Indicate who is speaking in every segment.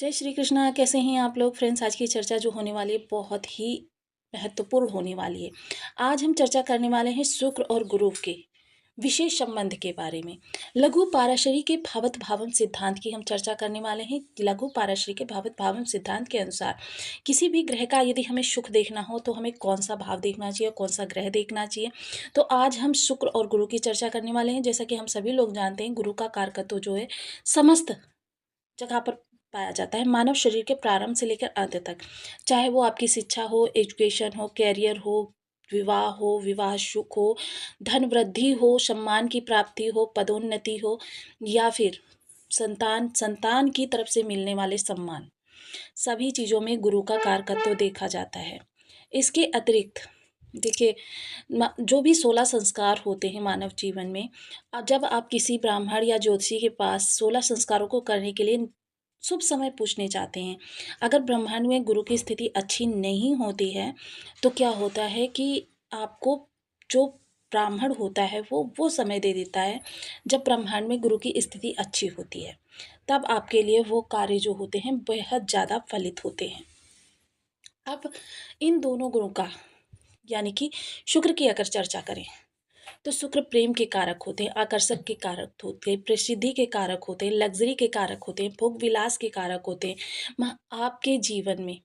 Speaker 1: जय श्री कृष्णा। कैसे हैं आप लोग फ्रेंड्स? आज की चर्चा जो होने वाली है बहुत ही महत्वपूर्ण होने वाली है। आज हम चर्चा करने वाले हैं शुक्र और गुरु के विशेष संबंध के बारे में। लघु पाराशरी के भावत भावम सिद्धांत की हम चर्चा करने वाले हैं। लघु पाराशरी के भावत भावम सिद्धांत के अनुसार किसी भी ग्रह का यदि हमें सुख देखना हो तो हमें कौन सा भाव देखना चाहिए, कौन सा ग्रह देखना चाहिए। तो आज हम शुक्र और गुरु की चर्चा करने वाले हैं। जैसा कि हम सभी लोग जानते हैं, गुरु का कारकत्व जो है समस्त जगह पर पाया जाता है, मानव शरीर के प्रारंभ से लेकर अंत तक। चाहे वो आपकी शिक्षा हो, एजुकेशन हो, कैरियर हो, विवाह हो, विवाह सुख हो, धन वृद्धि हो, सम्मान की प्राप्ति हो, पदोन्नति हो, या फिर संतान संतान की तरफ से मिलने वाले सम्मान, सभी चीज़ों में गुरु का कारकत्व देखा जाता है। इसके अतिरिक्त देखिए, जो भी 16 संस्कार होते हैं मानव जीवन में, जब आप किसी ब्राह्मण या ज्योतिषी के पास 16 संस्कारों को करने के लिए शुभ समय पूछने जाते हैं, अगर ब्रह्मांड में गुरु की स्थिति अच्छी नहीं होती है तो क्या होता है कि आपको जो ब्राह्मण होता है वो समय दे देता है जब ब्रह्मांड में गुरु की स्थिति अच्छी होती है। तब आपके लिए वो कार्य जो होते हैं बेहद ज़्यादा फलित होते हैं। अब इन दोनों गुणों का यानी कि शुक्र की अगर चर्चा करें तो शुक्र प्रेम के कारक होते हैं, आकर्षक के कारक होते हैं, प्रसिद्धि के कारक होते हैं, लग्जरी के कारक होते हैं, भोग विलास के कारक होते हैं, आपके जीवन में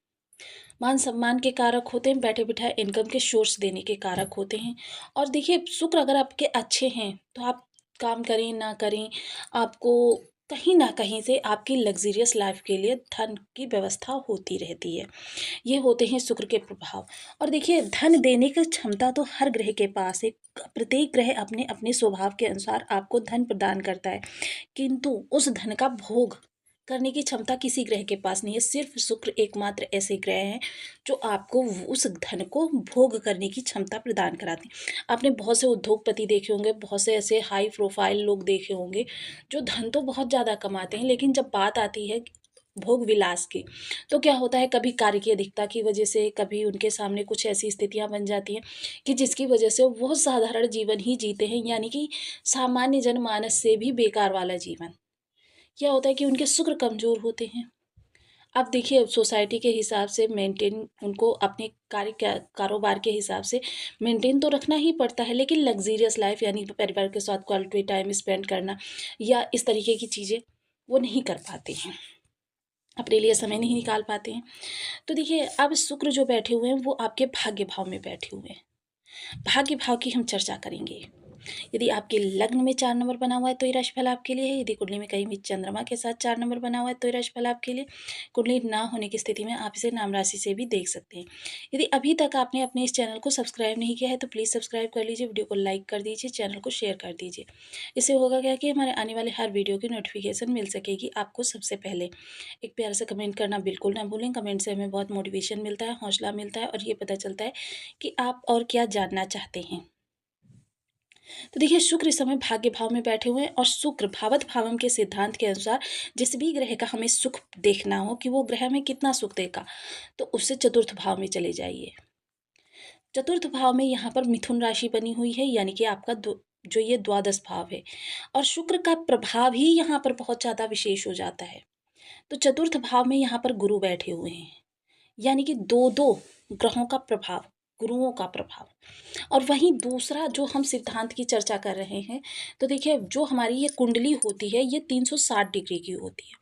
Speaker 1: मान सम्मान के कारक होते हैं, बैठे बिठाए इनकम के सोर्स देने के कारक होते हैं। और देखिए, शुक्र अगर आपके अच्छे हैं तो आप काम करें ना करें, आपको कहीं ना कहीं से आपकी लग्जरियस लाइफ के लिए धन की व्यवस्था होती रहती है। ये होते हैं शुक्र के प्रभाव। और देखिए, धन देने की क्षमता तो हर ग्रह के पास है। प्रत्येक ग्रह अपने अपने स्वभाव के अनुसार आपको धन प्रदान करता है, किंतु उस धन का भोग करने की क्षमता किसी ग्रह के पास नहीं है। सिर्फ शुक्र एकमात्र ऐसे ग्रह हैं जो आपको उस धन को भोग करने की क्षमता प्रदान कराते हैं। आपने बहुत से उद्योगपति देखे होंगे, बहुत से ऐसे हाई प्रोफाइल लोग देखे होंगे जो धन तो बहुत ज़्यादा कमाते हैं, लेकिन जब बात आती है भोग विलास की तो क्या होता है, कभी कार्य की अधिकता की वजह से, कभी उनके सामने कुछ ऐसी स्थितियां बन जाती हैं कि जिसकी वजह से वो साधारण जीवन ही जीते हैं, यानी कि सामान्य जनमानस से भी बेकार वाला जीवन। क्या होता है कि उनके शुक्र कमजोर होते हैं। अब देखिए, सोसाइटी के हिसाब से मेंटेन उनको अपने कारोबार के हिसाब से मेंटेन तो रखना ही पड़ता है, लेकिन लग्जीरियस लाइफ यानी परिवार के साथ क्वालिटी टाइम स्पेंड करना या इस तरीके की चीज़ें वो नहीं कर पाते हैं, अपने लिए समय नहीं निकाल पाते हैं। तो देखिए, अब शुक्र जो बैठे हुए हैं वो आपके भाग्य भाव में बैठे हुए हैं। भाग्य भाव की हम चर्चा करेंगे। यदि आपके लग्न में 4 नंबर बना हुआ है तो ये राशिफल आपके लिए है। यदि कुंडली में कहीं भी चंद्रमा के साथ 4 नंबर बना हुआ है तो ये राशिफल आपके लिए। कुंडली ना होने की स्थिति में आप इसे नाम राशि से भी देख सकते हैं। यदि अभी तक आपने अपने इस चैनल को सब्सक्राइब नहीं किया है तो प्लीज़ सब्सक्राइब कर लीजिए, वीडियो को लाइक कर दीजिए, चैनल को शेयर कर दीजिए। इससे होगा क्या कि हमारे आने वाले हर वीडियो की नोटिफिकेशन मिल सकेगी आपको सबसे पहले। एक प्यार से कमेंट करना बिल्कुल ना भूलें। कमेंट से हमें बहुत मोटिवेशन मिलता है, हौसला मिलता है और ये पता चलता है कि आप और क्या जानना चाहते हैं। तो देखिए, शुक्र इस समय भाग्य भाव में बैठे हुए हैं और शुक्र भावत भावम के सिद्धांत के अनुसार जिस भी ग्रह का हमें सुख देखना हो कि वो ग्रह हमें कितना सुख देगा, तो उससे चतुर्थ भाव में चले जाइए। चतुर्थ भाव में यहाँ पर मिथुन राशि बनी हुई है, यानी कि आपका जो ये द्वादश भाव है, और शुक्र का प्रभाव ही यहाँ पर बहुत ज़्यादा विशेष हो जाता है। तो चतुर्थ भाव में यहाँ पर गुरु बैठे हुए हैं, यानी कि दो दो ग्रहों का प्रभाव, गुरुओं का प्रभाव। और वहीं दूसरा जो हम सिद्धांत की चर्चा कर रहे हैं, तो देखिए, जो हमारी ये कुंडली होती है ये 360 डिग्री की होती है।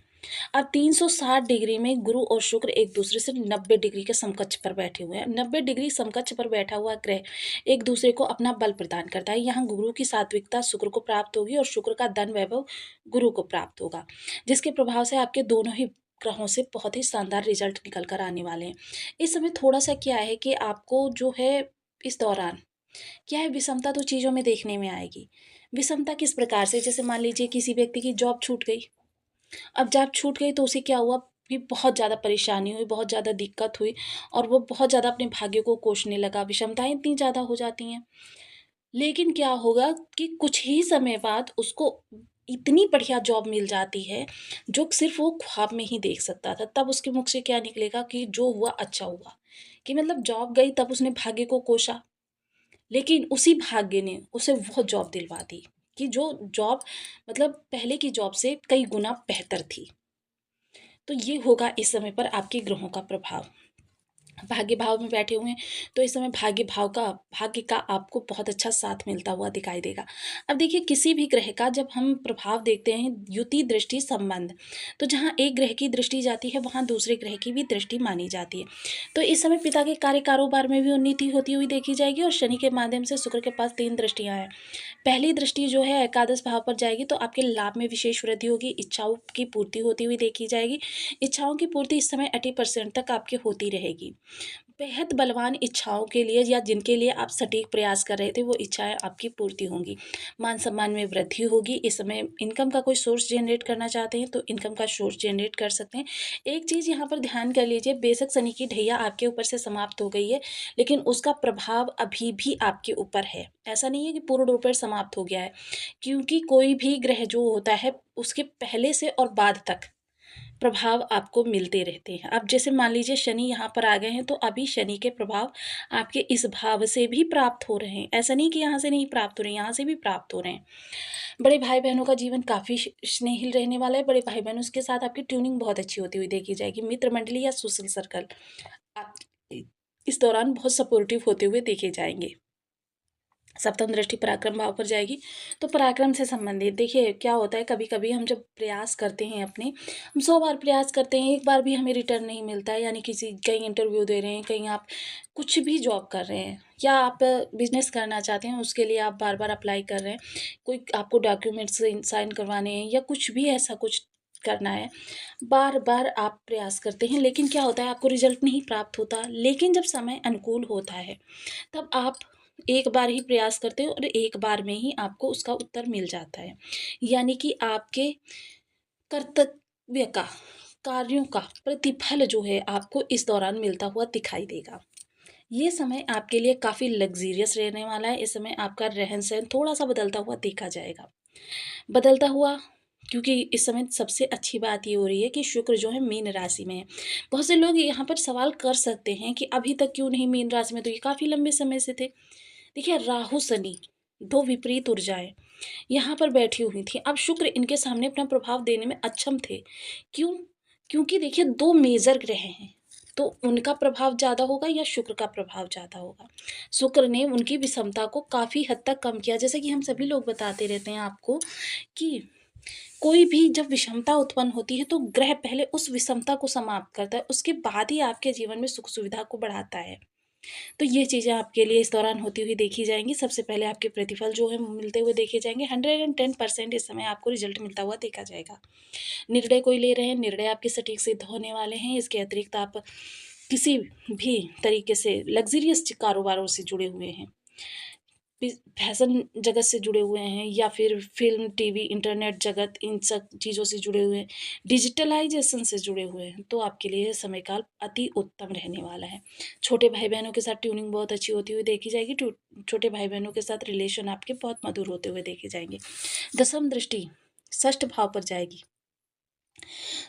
Speaker 1: अब 360 डिग्री में गुरु और शुक्र एक दूसरे से 90 डिग्री के समकक्ष पर बैठे हुए हैं। 90 डिग्री समकक्ष पर बैठा हुआ ग्रह एक दूसरे को अपना बल प्रदान करता है। यहाँ गुरु की सात्विकता शुक्र को प्राप्त होगी और शुक्र का धन वैभव गुरु को प्राप्त होगा, जिसके प्रभाव से आपके दोनों ही ग्रहों से बहुत ही शानदार रिजल्ट निकल कर आने वाले हैं। इस समय थोड़ा सा क्या है कि आपको जो है इस दौरान क्या है, विषमता तो चीज़ों में देखने में आएगी। विषमता किस प्रकार से, जैसे मान लीजिए किसी व्यक्ति की जॉब छूट गई। अब जॉब छूट गई तो उसे क्या हुआ कि बहुत ज़्यादा परेशानी हुई, बहुत ज़्यादा दिक्कत हुई और वो बहुत ज़्यादा अपने भाग्य को कोसने लगा। विषमताएँ इतनी ज़्यादा हो जाती हैं। लेकिन क्या होगा कि कुछ ही समय बाद उसको इतनी बढ़िया जॉब मिल जाती है, जो सिर्फ़ वो ख्वाब में ही देख सकता था। तब उसके मुख से क्या निकलेगा कि जो हुआ अच्छा हुआ, कि मतलब जॉब गई तब उसने भाग्य को कोसा। लेकिन उसी भाग्य ने उसे वो जॉब दिलवा दी कि जो जॉब मतलब पहले की जॉब से कई गुना बेहतर थी। तो ये होगा इस समय पर आपके ग्रहों का प्रभाव। भाग्य भाव में बैठे हुए हैं, तो इस समय भाग्य का आपको बहुत अच्छा साथ मिलता हुआ दिखाई देगा। अब देखिए, किसी भी ग्रह का जब हम प्रभाव देखते हैं, युति, दृष्टि, संबंध, तो जहाँ एक ग्रह की दृष्टि जाती है वहाँ दूसरे ग्रह की भी दृष्टि मानी जाती है। तो इस समय पिता के कार्य कारोबार में भी उन्नति होती हुई देखी जाएगी, और शनि के माध्यम से शुक्र के पास 3 दृष्टियाँ हैं। पहली दृष्टि जो है एकादश भाव पर जाएगी, तो आपके लाभ में विशेष वृद्धि होगी, इच्छाओं की पूर्ति होती हुई देखी जाएगी। इच्छाओं की पूर्ति इस समय 80% तक आपकी होती रहेगी। बेहद बलवान इच्छाओं के लिए, या जिनके लिए आप सटीक प्रयास कर रहे थे, वो इच्छाएं आपकी पूर्ति होंगी। मान सम्मान में वृद्धि होगी। इस समय इनकम का कोई सोर्स जनरेट करना चाहते हैं तो इनकम का सोर्स जनरेट कर सकते हैं। एक चीज़ यहाँ पर ध्यान कर लीजिए, बेशक शनि की ढैया आपके ऊपर से समाप्त हो गई है, लेकिन उसका प्रभाव अभी भी आपके ऊपर है। ऐसा नहीं है कि पूर्ण रूप से समाप्त हो गया है, क्योंकि कोई भी ग्रह जो होता है उसके पहले से और बाद तक प्रभाव आपको मिलते रहते हैं। अब जैसे मान लीजिए शनि यहाँ पर आ गए हैं, तो अभी शनि के प्रभाव आपके इस भाव से भी प्राप्त हो रहे हैं। ऐसा नहीं कि यहाँ से नहीं प्राप्त हो रहे हैं, यहाँ से भी प्राप्त हो रहे हैं। बड़े भाई बहनों का जीवन काफ़ी स्नेहिल रहने वाला है। बड़े भाई बहनों के साथ आपकी ट्यूनिंग बहुत अच्छी होती हुई देखी जाएगी। मित्र मंडली या सोशल सर्कल आप इस दौरान बहुत सपोर्टिव होते हुए देखे जाएंगे। सप्तम दृष्टि पराक्रम भाव पर जाएगी, तो पराक्रम से संबंधित देखिए क्या होता है, कभी कभी हम जब प्रयास करते हैं अपने, हम 100 बार प्रयास करते हैं, एक बार भी हमें रिटर्न नहीं मिलता है, यानी किसी कहीं इंटरव्यू दे रहे हैं, कहीं आप कुछ भी जॉब कर रहे हैं, या आप बिजनेस करना चाहते हैं, उसके लिए आप बार बार अप्लाई कर रहे हैं, कोई आपको डॉक्यूमेंट्स साइन करवाने हैं, या कुछ भी ऐसा कुछ करना है, बार बार आप प्रयास करते हैं, लेकिन क्या होता है, आपको रिजल्ट नहीं प्राप्त होता। लेकिन जब समय अनुकूल होता है, तब आप एक बार ही प्रयास करते हो और एक बार में ही आपको उसका उत्तर मिल जाता है। यानी कि आपके कर्तव्य का, कार्यों का प्रतिफल जो है आपको इस दौरान मिलता हुआ दिखाई देगा। ये समय आपके लिए काफ़ी लग्ज़रियस रहने वाला है। इस समय आपका रहन-सहन थोड़ा-सा बदलता हुआ देखा जाएगा। बदलता हुआ, क्योंकि इस समय सबसे अच्छी बात ये हो रही है कि शुक्र जो है मीन राशि में है। बहुत से लोग यहाँ पर सवाल कर सकते हैं कि अभी तक क्यों नहीं मीन राशि में, तो ये काफ़ी लंबे समय से थे। देखिए, राहु शनि 2 विपरीत ऊर्जाएँ यहाँ पर बैठी हुई थी। अब शुक्र इनके सामने अपना प्रभाव देने में अक्षम थे। क्यों? क्योंकि देखिए 2 मेजर ग्रह हैं, तो उनका प्रभाव ज़्यादा होगा या शुक्र का प्रभाव ज़्यादा होगा? शुक्र ने उनकी विषमता को काफ़ी हद तक कम किया। जैसे कि हम सभी लोग बताते रहते हैं आपको कि कोई भी जब विषमता उत्पन्न होती है, तो ग्रह पहले उस विषमता को समाप्त करता है, उसके बाद ही आपके जीवन में सुख सुविधा को बढ़ाता है। तो ये चीज़ें आपके लिए इस दौरान होती हुई देखी जाएँगी। सबसे पहले आपके प्रतिफल जो है मिलते हुए देखे जाएँगे। 110% इस समय आपको रिज़ल्ट मिलता हुआ देखा जाएगा। निर्णय कोई ले रहे हैं, निर्णय आपके सटीक सिद्ध होने वाले हैं। इसके अतिरिक्त आप किसी भी तरीके से लग्ज़रियस कारोबारों से जुड़े हुए हैं, फैशन जगत से जुड़े हुए हैं, या फिर फ़िल्म, टीवी, इंटरनेट जगत, इन सब चीज़ों से जुड़े हुए हैं, डिजिटलाइज़ेशन से जुड़े हुए हैं, तो आपके लिए समय काल अति उत्तम रहने वाला है। छोटे भाई-बहनों के साथ ट्यूनिंग बहुत अच्छी होती हुई देखी जाएगी। छोटे भाई-बहनों के साथ रिलेशन आपके बहुत मधुर होते हुए देखे जाएँगे। दसम दृष्टि षष्ठ भाव पर जाएगी।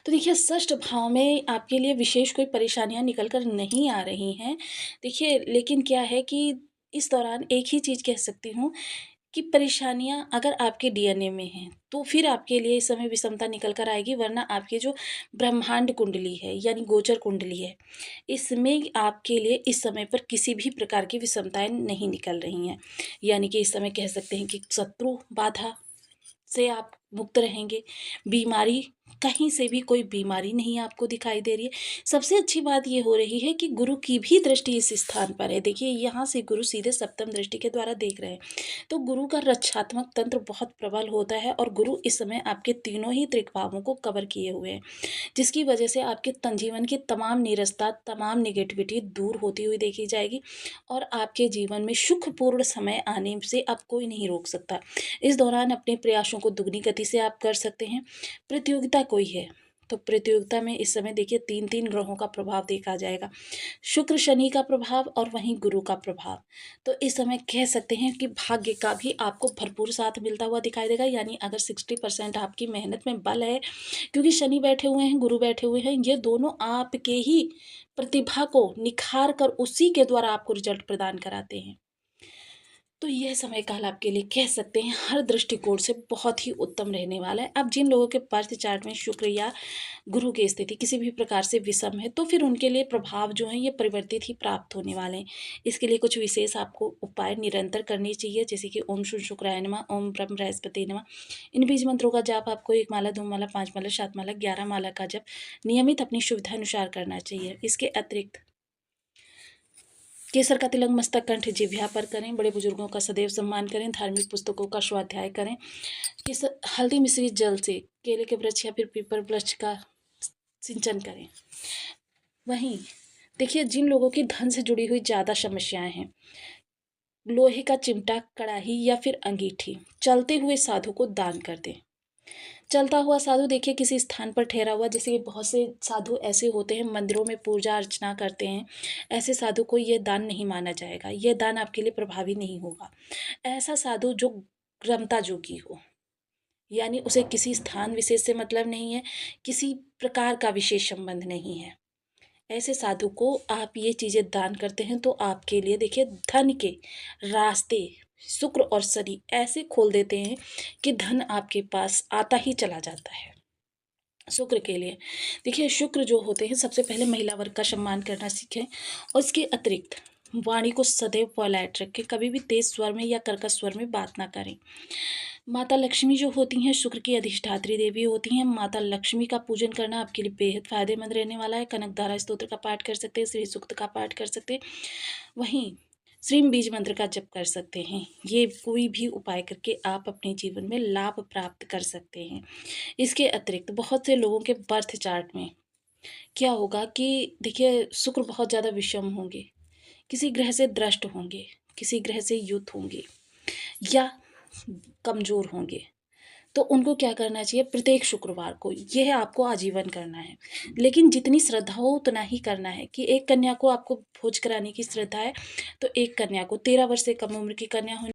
Speaker 1: तो देखिए, षष्ठ भाव में आपके लिए विशेष कोई परेशानियाँ निकल कर नहीं आ रही हैं। देखिए, लेकिन क्या है कि इस दौरान एक ही चीज़ कह सकती हूँ कि परेशानियाँ अगर आपके डीएनए में हैं, तो फिर आपके लिए इस समय विषमता निकल कर आएगी, वरना आपकी जो ब्रह्मांड कुंडली है, यानी गोचर कुंडली है, इसमें आपके लिए इस समय पर किसी भी प्रकार की विषमताएँ नहीं निकल रही हैं। यानी कि इस समय कह सकते हैं कि शत्रु बाधा से आप मुक्त रहेंगे। बीमारी, कहीं से भी कोई बीमारी नहीं आपको दिखाई दे रही है। सबसे अच्छी बात ये हो रही है कि गुरु की भी दृष्टि इस स्थान पर है। देखिए, यहाँ से गुरु सीधे सप्तम दृष्टि के द्वारा देख रहे हैं। तो गुरु का रक्षात्मक तंत्र बहुत प्रबल होता है, और गुरु इस समय आपके तीनों ही त्रिकभावों को कवर किए हुए हैं, जिसकी वजह से आपके जीवन की तमाम नीरसता, तमाम नेगेटिविटी दूर होती हुई देखी जाएगी, और आपके जीवन में सुखपूर्ण समय आने से अब कोई नहीं रोक सकता। इस दौरान अपने प्रयासों को दुगनी गति से आप कर सकते हैं। प्रतियोगिता कोई है, तो प्रतियोगिता में इस समय देखिए 3-3 ग्रहों का प्रभाव देखा जाएगा। शुक्र, शनि का प्रभाव और वहीं गुरु का प्रभाव। तो इस समय कह सकते हैं कि भाग्य का भी आपको भरपूर साथ मिलता हुआ दिखाई देगा। यानी अगर 60% आपकी मेहनत में बल है, क्योंकि शनि बैठे हुए हैं, गुरु बैठे हुए हैं, ये दोनों आपके ही प्रतिभा को निखार कर उसी के द्वारा आपको रिजल्ट प्रदान कराते हैं। तो यह समय काल आपके लिए कह सकते हैं हर दृष्टिकोण से बहुत ही उत्तम रहने वाला है। अब जिन लोगों के बर्थ चार्ट में शुक्र या गुरु की स्थिति किसी भी प्रकार से विषम है, तो फिर उनके लिए प्रभाव जो हैं ये परिवर्तित ही प्राप्त होने वाले हैं। इसके लिए कुछ विशेष आपको उपाय निरंतर करने चाहिए, जैसे कि ओम शुं शुक्राय नमः, ओम ब्रह्म बृहस्पति नमः। इन बीज मंत्रों का जाप आपको 1 माला, 2 माला, 5 माला, 7 माला, 11 माला का जप नियमित अपनी सुविधानुसार करना चाहिए। इसके अतिरिक्त केसर का तिलक मस्तक, कंठ, जिह्वा पर करें। बड़े बुजुर्गों का सदैव सम्मान करें। धार्मिक पुस्तकों का स्वाध्याय करें। इस हल्दी मिश्रित जल से केले के वृक्ष या फिर पीपल वृक्ष का सिंचन करें। वहीं देखिए, जिन लोगों की धन से जुड़ी हुई ज़्यादा समस्याएं हैं, लोहे का चिमटा, कड़ाही या फिर अंगीठी चलते हुए साधु को दान कर दें। चलता हुआ साधु देखिए किसी स्थान पर ठहरा हुआ, जैसे कि बहुत से साधु ऐसे होते हैं मंदिरों में पूजा अर्चना करते हैं, ऐसे साधु को यह दान नहीं माना जाएगा, यह दान आपके लिए प्रभावी नहीं होगा। ऐसा साधु जो रमता जोगी हो, यानी उसे किसी स्थान विशेष से मतलब नहीं है, किसी प्रकार का विशेष संबंध नहीं है, ऐसे साधु को आप ये चीज़ें दान करते हैं तो आपके लिए देखिए धन के रास्ते शुक्र और शनि ऐसे खोल देते हैं कि धन आपके पास आता ही चला जाता है। शुक्र के लिए देखिए, शुक्र जो होते हैं सबसे पहले महिला वर्ग का सम्मान करना सीखें, और इसके अतिरिक्त वाणी को सदैव पोलाइट रखें। कभी भी तेज स्वर में या कर्कश स्वर में बात ना करें। माता लक्ष्मी जो होती हैं शुक्र की अधिष्ठात्री देवी होती हैं। माता लक्ष्मी का पूजन करना आपके लिए बेहद फायदेमंद रहने वाला है। कनकधारा स्तोत्र का पाठ कर सकते हैं, श्री सूक्त का पाठ कर सकते हैं, वहीं श्रीम बीज मंत्र का जप कर सकते हैं। ये कोई भी उपाय करके आप अपने जीवन में लाभ प्राप्त कर सकते हैं। इसके अतिरिक्त बहुत से लोगों के बर्थ चार्ट में क्या होगा कि देखिए शुक्र बहुत ज़्यादा विषम होंगे, किसी ग्रह से दृष्ट होंगे, किसी ग्रह से युत होंगे या कमज़ोर होंगे, तो उनको क्या करना चाहिए, प्रत्येक शुक्रवार को यह आपको आजीवन करना है, लेकिन जितनी श्रद्धा हो उतना ही करना है। कि एक कन्या को आपको भोज कराने की श्रद्धा है, तो एक कन्या को 13 वर्ष से कम उम्र की कन्या होनी